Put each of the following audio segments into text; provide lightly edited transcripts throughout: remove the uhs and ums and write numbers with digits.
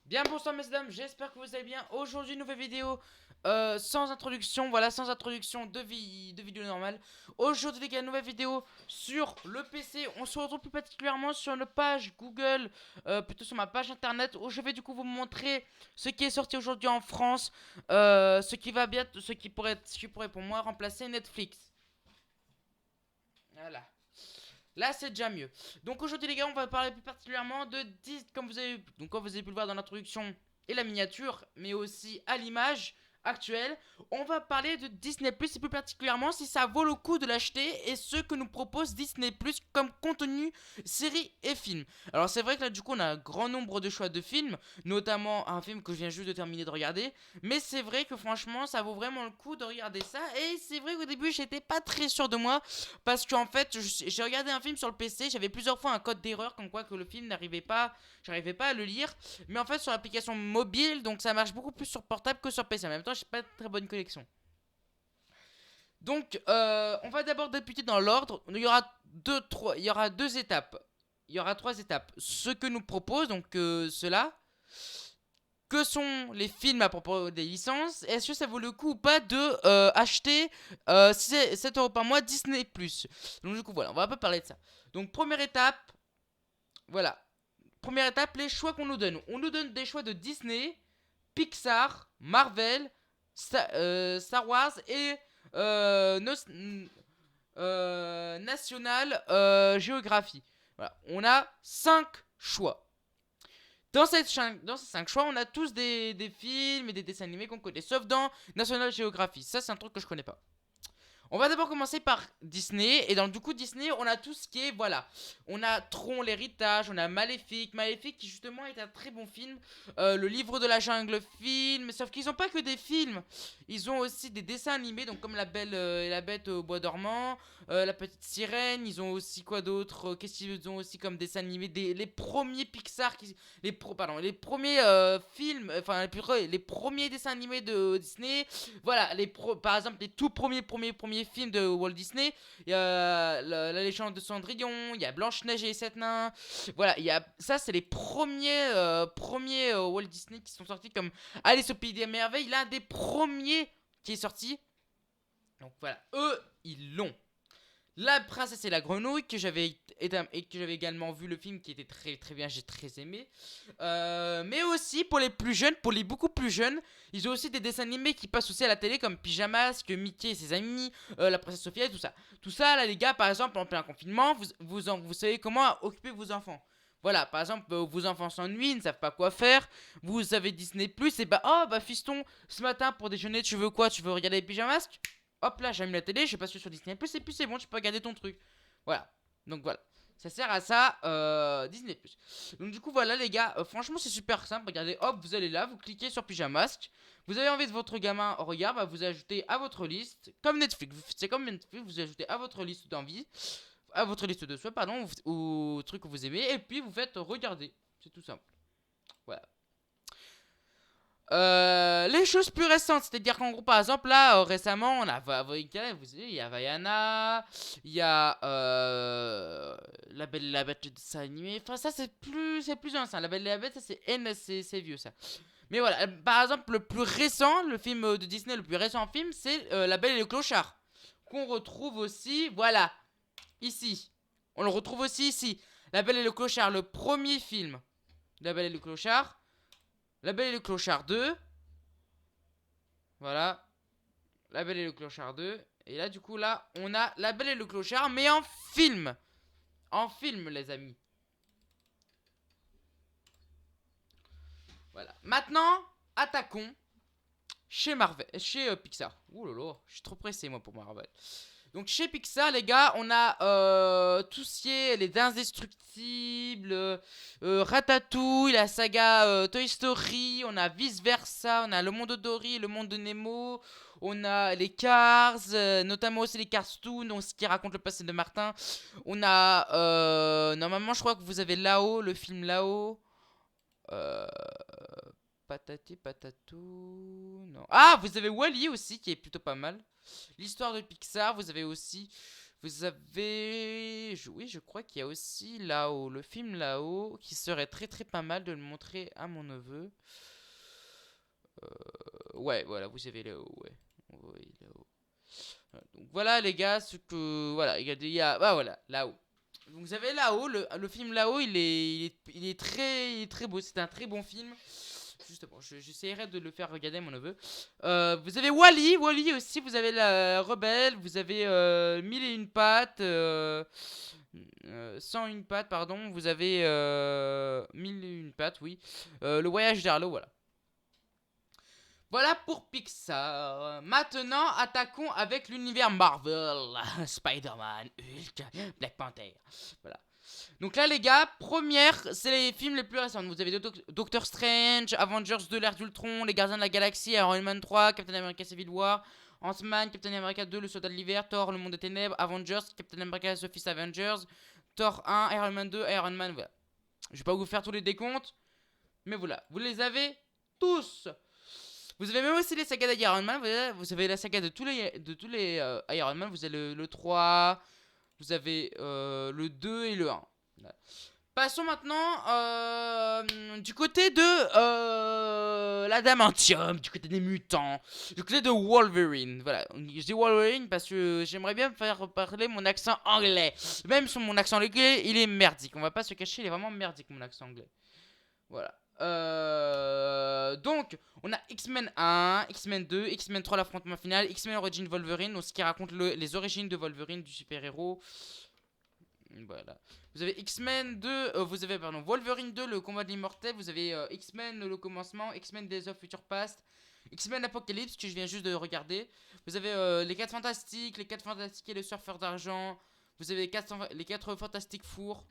Bien bonsoir messieurs dames, j'espère que vous allez bien. Aujourd'hui nouvelle vidéo sans introduction, voilà, sans introduction de vidéo normale. Aujourd'hui les gars, nouvelle vidéo sur le PC. On se retrouve plus particulièrement sur une page Google, plutôt sur ma page internet, où je vais du coup vous montrer ce qui est sorti aujourd'hui en France, ce qui va bien, ce qui pourrait pour moi remplacer Netflix. Voilà. Là, c'est déjà mieux. Donc aujourd'hui, les gars, on va parler plus particulièrement de Disney, comme vous avez pu le voir dans l'introduction et la miniature, mais aussi à l'image actuelle. On va parler de Disney Plus et plus particulièrement si ça vaut le coup de l'acheter et ce que nous propose Disney Plus comme contenu, séries et films. Alors c'est vrai que là du coup on a un grand nombre de choix de films, notamment un film que je viens juste de terminer de regarder, mais c'est vrai que franchement ça vaut vraiment le coup de regarder ça et c'est vrai qu'au début j'étais pas très sûr de moi parce qu'en fait, j'ai regardé un film sur le PC, j'avais plusieurs fois un code d'erreur comme quoi que le film j'arrivais pas à le lire. Mais en fait, sur l'application mobile, donc ça marche beaucoup plus sur portable que sur PC. En même temps, j'ai pas de très bonne connexion. Donc, on va d'abord débuter dans l'ordre. Il y aura deux étapes. Il y aura trois étapes. Ce que nous propose, donc cela. Que sont les films à propos des licences? Est-ce que ça vaut le coup ou pas de acheter 7 € par mois Disney Plus? Donc du coup voilà, on va un peu parler de ça. Donc première étape, voilà. Première étape, les choix qu'on nous donne. On nous donne des choix de Disney, Pixar, Marvel, Star Wars et National Geography. Voilà, on a 5 choix. Dans ces 5 choix, on a tous des films et des dessins animés qu'on connaît, sauf dans National Geography. Ça, c'est un truc que je connais pas. On va d'abord commencer par Disney. Et dans du coup, Disney, on a tout ce qui est. Voilà. On a Tron, l'héritage. On a Maléfique. Maléfique qui, justement, est un très bon film. Le livre de la jungle, film. Sauf qu'ils n'ont pas que des films. Ils ont aussi des dessins animés. Donc, comme La Belle et la Bête au Bois dormant. La Petite Sirène. Ils ont aussi quoi d'autre? Qu'est-ce qu'ils ont aussi comme dessins animés? Les premiers Pixar. Les premiers films. Enfin, les premiers dessins animés de Disney. Voilà, par exemple, les tout premiers films de Walt Disney. Il y a la légende de Cendrillon, il y a Blanche-Neige et les 7 nains. Voilà, ça, c'est les premiers Walt Disney qui sont sortis comme Alice au Pays des Merveilles. L'un des premiers qui est sorti. Donc voilà, eux, ils l'ont. La princesse et la grenouille que j'avais également vu le film qui était très très bien, j'ai très aimé. Mais aussi pour les plus jeunes, pour les beaucoup plus jeunes, ils ont aussi des dessins animés qui passent aussi à la télé comme Pyjamas, que Mickey et ses amis, la princesse Sophia et tout ça. Tout ça là les gars, par exemple en plein confinement, vous savez comment occuper vos enfants. Voilà, par exemple, vos enfants s'ennuient, ils ne savent pas quoi faire. Vous avez Disney Plus et bah oh bah fiston, ce matin pour déjeuner tu veux quoi? Tu veux regarder les pyjamas? Hop là, j'allume la télé, je passe sur Disney Plus et puis c'est bon, tu peux regarder ton truc. Voilà. Donc voilà. Ça sert à ça, Disney Plus. Donc du coup voilà les gars, franchement c'est super simple. Regardez, hop, vous allez là, vous cliquez sur Pyjamasque. Vous avez envie de votre gamin regarde, bah, vous ajoutez à votre liste, comme Netflix. C'est comme Netflix, vous ajoutez à votre liste d'envie, à votre liste de souhaits, pardon, ou trucs que vous aimez, et puis vous faites regarder. C'est tout simple. Voilà. Les choses plus récentes, c'est-à-dire qu'en gros, par exemple, là, récemment, on a, vous savez, il y a Vaiana, il y a La Belle et la Bête, le dessin animé. Enfin, ça, c'est plus ancien. La Belle et la Bête, ça, c'est vieux, ça. Mais voilà, par exemple, le plus récent, le film de Disney, le plus récent film, c'est La Belle et le Clochard. Qu'on retrouve aussi, voilà, ici. On le retrouve aussi ici. La Belle et le Clochard, le premier film. La Belle et le Clochard. La Belle et le Clochard 2. Voilà. La Belle et le Clochard 2. Et là, du coup, là, on a La Belle et le Clochard, mais en film. En film, les amis. Voilà. Maintenant, attaquons chez Marvel, chez Pixar. Ouh là là, je suis trop pressé, moi, pour Marvel. Donc, chez Pixar, les gars, on a tout ce qui est les Indestructibles, Ratatouille, la saga Toy Story, on a Vice Versa, on a Le Monde de Dory, Le Monde de Nemo, on a les Cars, notamment aussi les Cartoons, donc ce qui raconte le passé de Martin. On a, normalement, je crois que vous avez Là-haut, le film Là-haut. Euh, Patati patatou. Non. Ah, vous avez Wally aussi qui est plutôt pas mal. L'histoire de Pixar, vous avez aussi. Vous avez... Oui, je crois qu'il y a aussi là-haut, le film là-haut, qui serait très très pas mal de le montrer à mon neveu. Ouais, voilà, vous avez là-haut, ouais. Oui, là-haut. Voilà, donc voilà les gars, ce que... Voilà, bah voilà, là-haut. Donc vous avez là-haut, le film là-haut, il est très beau, c'est un très bon film. Justement, j'essaierai de le faire regarder à mon neveu. Vous avez Wally aussi, vous avez la Rebelle, vous avez Mille et une pattes, 101 pattes, pardon, vous avez Mille et une pattes, oui. Le voyage d'Arlo, voilà. Voilà pour Pixar. Maintenant, attaquons avec l'univers Marvel. Spider-Man, Hulk, Black Panther. Voilà. Donc là, les gars, première, c'est les films les plus récents. Vous avez Doctor Strange, Avengers 2, l'ère d'Ultron, Les Gardiens de la Galaxie, Iron Man 3, Captain America Civil War, Ant-Man, Captain America 2, Le Soldat de l'Hiver, Thor, Le Monde des Ténèbres, Avengers, Captain America The First Avengers, Thor 1, Iron Man 2, Iron Man, voilà. Je vais pas vous faire tous les décomptes, mais voilà, vous les avez tous. Vous avez même aussi les sagas d'Iron Man, vous avez la saga de tous les Iron Man, vous avez le 3, vous avez le 2 et le 1. Voilà. Passons maintenant du côté de l'adamantium, du côté des mutants, du côté de Wolverine. Voilà, je dis Wolverine parce que j'aimerais bien faire parler mon accent anglais. Même sur mon accent anglais, il est merdique. On va pas se cacher, il est vraiment merdique mon accent anglais. Voilà. Donc, on a X-Men 1, X-Men 2, X-Men 3, l'affrontement final, X-Men Origin Wolverine, donc ce qui raconte les origines de Wolverine, du super-héros. Voilà. Vous avez X-Men 2, vous avez pardon, Wolverine 2, le combat de l'immortel, vous avez X-Men le commencement, X-Men Days of Future Past, X-Men Apocalypse que je viens juste de regarder. Vous avez les 4 fantastiques, et le surfeur d'argent. Vous avez les 4 fantastiques fours.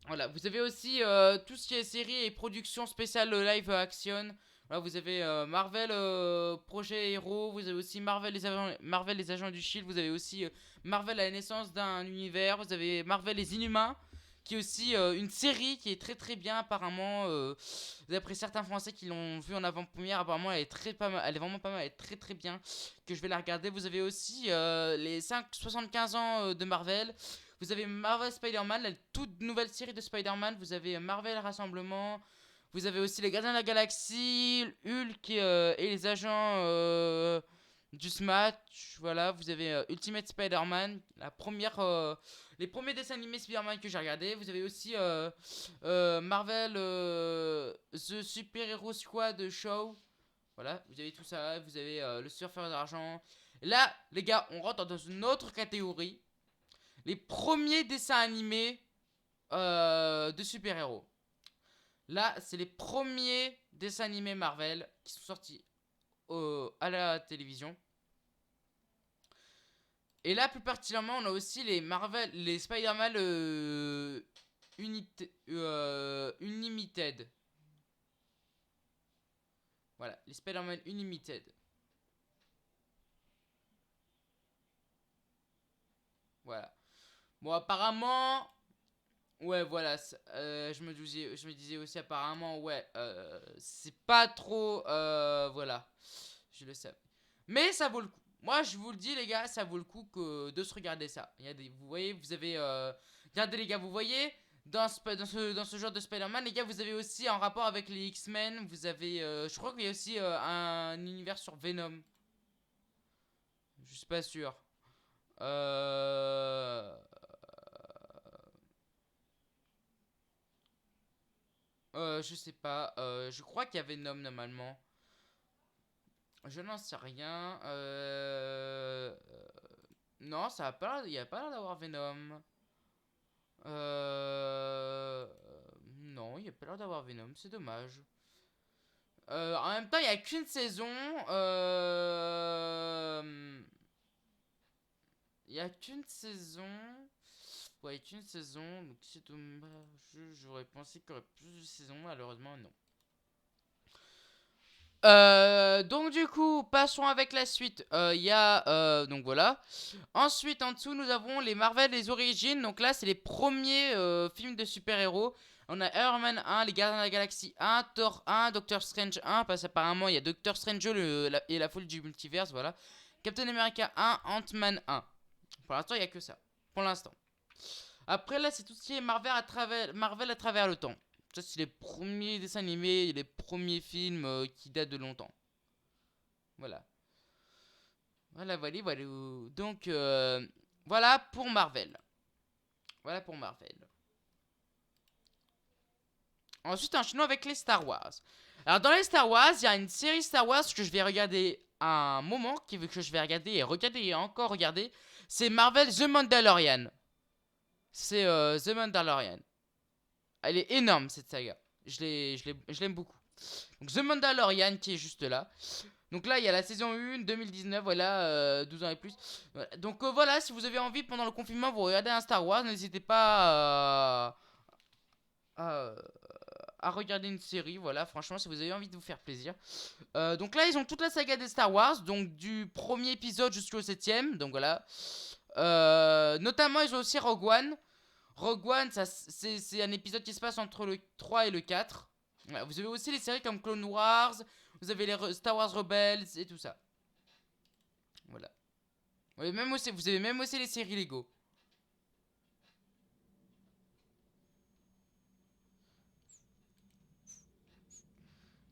Voilà, vous avez aussi tout ce qui est série et production spéciale live action. Voilà, vous avez Marvel Projet Héros, vous avez aussi Marvel les agents du Shield, vous avez aussi Marvel la naissance d'un univers, vous avez Marvel les Inhumains, qui est aussi une série qui est très très bien apparemment. D'après certains Français qui l'ont vu en avant-première, apparemment elle est très pas mal, elle est vraiment pas mal, elle est très très bien, que je vais la regarder. Vous avez aussi les 75 ans de Marvel. Vous avez Marvel Spider-Man, la toute nouvelle série de Spider-Man. Vous avez Marvel Rassemblement. Vous avez aussi les Gardiens de la Galaxie, Hulk et les agents du Smash. Voilà, vous avez Ultimate Spider-Man, les premiers dessins animés Spider-Man que j'ai regardé. Vous avez aussi Marvel The Super Hero Squad Show. Voilà, vous avez tout ça. Vous avez le surfeur d'argent. Là, les gars, on rentre dans une autre catégorie. Les premiers dessins animés de super-héros. Là, c'est les premiers dessins animés Marvel qui sont sortis à la télévision. Et là, plus particulièrement, on a aussi les Spider-Man Unlimited. Voilà, les Spider-Man Unlimited. Voilà. Bon, apparemment, ouais, voilà. Je me disais aussi apparemment, ouais, c'est pas trop, voilà. Je le sais. Mais ça vaut le coup. Moi, je vous le dis, les gars, ça vaut le coup de se regarder ça. Vous voyez, vous avez, regardez les gars, vous voyez, dans ce genre de Spider-Man, les gars, vous avez aussi un rapport avec les X-Men. Vous avez, je crois qu'il y a aussi un univers sur Venom. Je suis pas sûr. Euh... je sais pas. Je crois qu'il y a Venom normalement. Je n'en sais rien. Non, ça a pas l'air, il y a pas l'air d'avoir Venom. Non, il y a pas l'air d'avoir Venom. C'est dommage. En même temps, il y a qu'une saison. Il y a qu'une saison. Ouais, qu'une saison. Donc c'est dommage. J'aurais pensé qu'il y aurait plus de saisons. Malheureusement, non. Donc du coup, passons avec la suite. Il y a donc voilà. Ensuite, en dessous, nous avons les Marvel, les origines. Donc là, c'est les premiers films de super-héros. On a Iron Man 1, les Gardiens de la Galaxie 1, Thor 1, Doctor Strange 1, parce qu'apparemment il y a Doctor Strange et la folie du multiverse, voilà. Captain America 1, Ant-Man 1. Pour l'instant, il n'y a que ça. Pour l'instant. Après, là, c'est tout ce qui est Marvel à travers le temps. Ça, c'est les premiers dessins animés, les premiers films qui datent de longtemps. Voilà. Voilà, voilà, voilà. Donc, voilà pour Marvel. Voilà pour Marvel. Ensuite, enchaînons avec les Star Wars. Alors, dans les Star Wars, il y a une série Star Wars que je vais regarder à un moment, que je vais regarder et encore regarder. C'est Marvel The Mandalorian. C'est The Mandalorian. Elle est énorme, cette saga. Je l'aime beaucoup. Donc, The Mandalorian qui est juste là. Donc là, il y a la saison 1, 2019, voilà, 12 ans et plus. Voilà. Donc voilà, si vous avez envie pendant le confinement, vous regardez un Star Wars, n'hésitez pas à, à regarder une série, voilà, franchement, si vous avez envie de vous faire plaisir. Donc là, ils ont toute la saga des Star Wars, donc du premier épisode jusqu'au 7ème, donc voilà. Notamment, ils ont aussi Rogue One. Rogue One, c'est un épisode qui se passe entre le 3 et le 4. Voilà, vous avez aussi les séries comme Clone Wars, vous avez les Star Wars Rebels et tout ça. Voilà. Vous avez même aussi les séries Lego.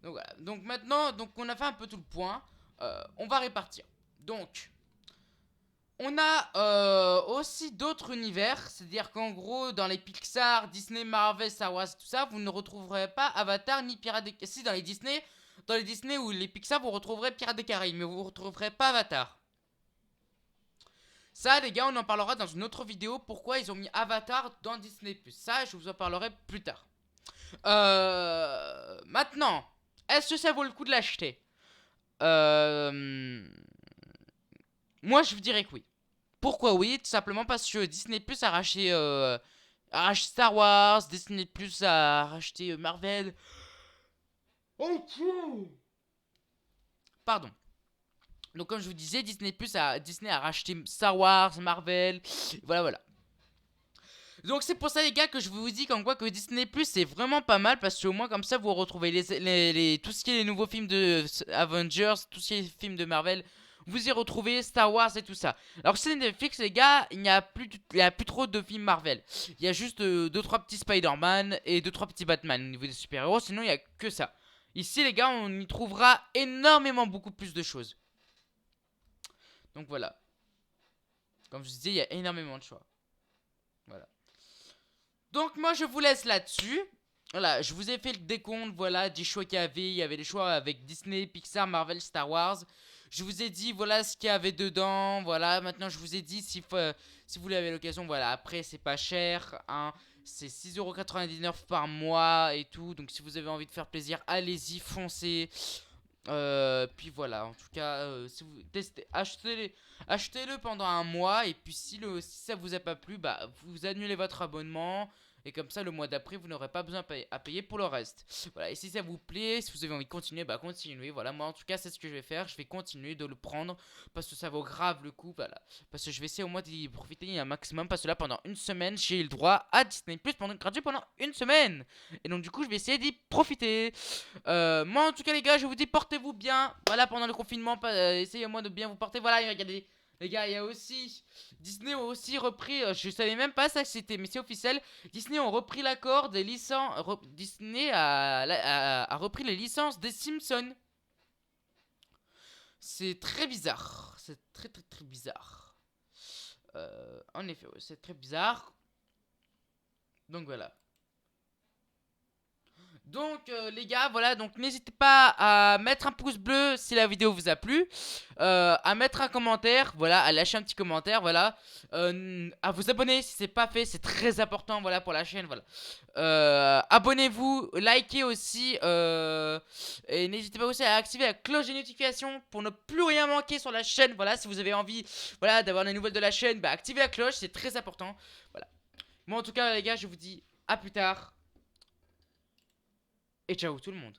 Donc voilà. Donc maintenant, on a fait un peu tout le point. On va répartir. Donc, on a aussi d'autres univers. C'est-à-dire qu'en gros, dans les Pixar, Disney, Marvel, Star Wars, tout ça, vous ne retrouverez pas Avatar ni Pirates des... Si, dans les Disney ou les Pixar, vous retrouverez Pirates des Caraïbes, mais vous ne retrouverez pas Avatar. Ça, les gars, on en parlera dans une autre vidéo. Pourquoi ils ont mis Avatar dans Disney+. Ça, je vous en parlerai plus tard. Maintenant, est-ce que ça vaut le coup de l'acheter? Moi, je vous dirais que oui. Pourquoi oui? Tout simplement parce que Disney Plus a racheté Star Wars, Disney Plus a racheté Marvel. Pardon. Donc comme je vous disais, Disney a racheté Star Wars, Marvel, voilà voilà. Donc c'est pour ça les gars que je vous dis qu'en quoi que Disney Plus c'est vraiment pas mal parce qu'au moins comme ça vous retrouvez tout ce qui est les nouveaux films de Avengers, tout ce qui est films de Marvel, vous y retrouvez Star Wars et tout ça. Alors c'est Netflix les gars, il n'y a plus trop de films Marvel. Il y a juste 2-3 petits Spider-Man et 2-3 petits Batman au niveau des super-héros, sinon il n'y a que ça. Ici les gars on y trouvera énormément beaucoup plus de choses. Donc voilà. Comme je vous disais, il y a énormément de choix. Voilà. Donc moi je vous laisse là-dessus. Voilà, je vous ai fait le décompte, voilà, des choix qu'il y avait. Il y avait les choix avec Disney, Pixar, Marvel, Star Wars. Je vous ai dit, voilà ce qu'il y avait dedans. Voilà, maintenant je vous ai dit, si vous avez l'occasion, voilà, après c'est pas cher, hein. C'est 6,99€ par mois et tout. Donc si vous avez envie de faire plaisir, allez-y, foncez. Puis voilà, en tout cas, si vous testez, achetez-le pendant un mois. Et puis si ça vous a pas plu, bah vous annulez votre abonnement. Et comme ça, le mois d'après, vous n'aurez pas besoin à payer pour le reste. Voilà, et si ça vous plaît, si vous avez envie de continuer, bah continuez. Voilà, moi en tout cas, c'est ce que je vais faire. Je vais continuer de le prendre parce que ça vaut grave le coup. Voilà, parce que je vais essayer au moins d'y profiter un maximum. Parce que là, pendant une semaine, j'ai eu le droit à Disney Plus gratuit pendant une semaine. Et donc, du coup, je vais essayer d'y profiter. Moi, en tout cas, les gars, je vous dis, portez-vous bien. Voilà, pendant le confinement, essayez au moins de bien vous porter. Voilà, regardez. Les gars, il y a aussi Disney a aussi repris, je savais même pas ça que c'était, mais c'est officiel. Disney ont repris l'accord des licences. Disney a repris les licences des Simpsons. C'est très bizarre. C'est très très très bizarre. En effet, ouais, c'est très bizarre. Donc voilà. Donc les gars, voilà, donc n'hésitez pas à mettre un pouce bleu si la vidéo vous a plu, à mettre un commentaire, voilà, à lâcher un petit commentaire, voilà, à vous abonner si c'est pas fait, c'est très important, voilà, pour la chaîne, voilà. Abonnez-vous, likez aussi, et n'hésitez pas aussi à activer la cloche des notifications pour ne plus rien manquer sur la chaîne, voilà, si vous avez envie, voilà, d'avoir des nouvelles de la chaîne, bah activez la cloche, c'est très important, voilà. Moi en tout cas les gars, je vous dis à plus tard. Et ciao tout le monde.